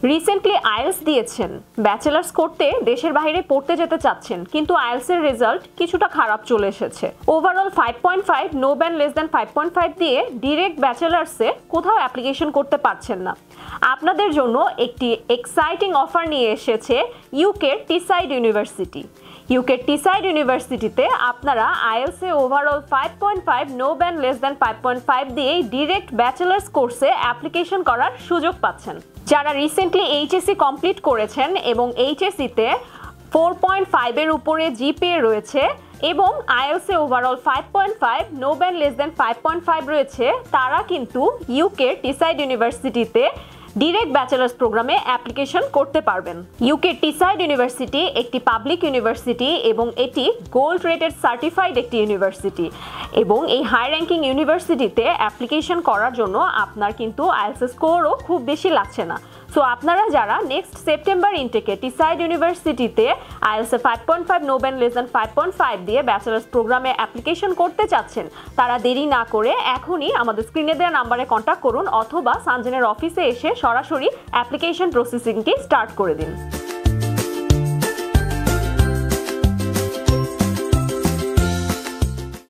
Recently IELTS দিয়েছেন, bachelors করতে দেশের বাইরে পড়তে যেতে চাচ্ছেন, কিন্তু আইএলস এর রেজাল্ট কিছুটা খারাপ চলে এসেছে। Overall 5.5, no band less than 5.5 দিয়ে ডিরেক্ট ব্যাচেলার্সে কোথাও অ্যাপ্লিকেশন করতে পারছেন না। আপনাদের জন্য একটি এক্সাইটিং অফার নিয়ে এসেছে ইউকের টিসাইড ইউনিভার্সিটি। ইউকের টিসাইড ইউনিভার্সিটিতে আপনারা আইএলস এ overall 5.5, no band less than 5.5 দিয়েই ডিরেক্ট ব্যাচেলার্স কোর্সে অ্যাপ্লিকেশন করার সুযোগ পাচ্ছেন। যারা রিসেন্টলি এইচএসসি কমপ্লিট করেছেন এবং এইচএসসিতে 4.5 এর উপরে জিপিএ রয়েছে এবং আইএলস এ overall 5.5, no band less than 5.5 রয়েছে, তারা কিন্তু ইউকের টিসাইড ইউনিভার্সিটিতে ডিরেক্ট ব্যাচেলার্স প্রোগ্রামে অ্যাপ্লিকেশন করতে পারবেন। ইউকে টিসাইড ইউনিভার্সিটি একটি পাবলিক ইউনিভার্সিটি এবং এটি গোল্ড রেটেড সার্টিফাইড একটি ইউনিভার্সিটি, এবং এই হাই র্যাঙ্কিং ইউনিভার্সিটিতে অ্যাপ্লিকেশন করার জন্য আপনার কিন্তু আইএলস স্কোরও খুব বেশি লাগছে না। সো আপনারা যারা নেক্সট সেপ্টেম্বর ইনটেকে টিসাইড ইউনিভার্সিটিতে আইএলস এ 5.5, নো ব্যান্ড লেস দ্যান 5.5 দিয়ে ব্যাচেলার্স প্রোগ্রামে অ্যাপ্লিকেশন করতে চাচ্ছেন, তারা দেরি না করে এখনই আমাদের স্ক্রিনে দেওয়া নাম্বারে কন্ট্যাক্ট করুন অথবা সানজেনের অফিসে এসে সরাসরি অ্যাপ্লিকেশন প্রসেসিংটি স্টার্ট করে দিন।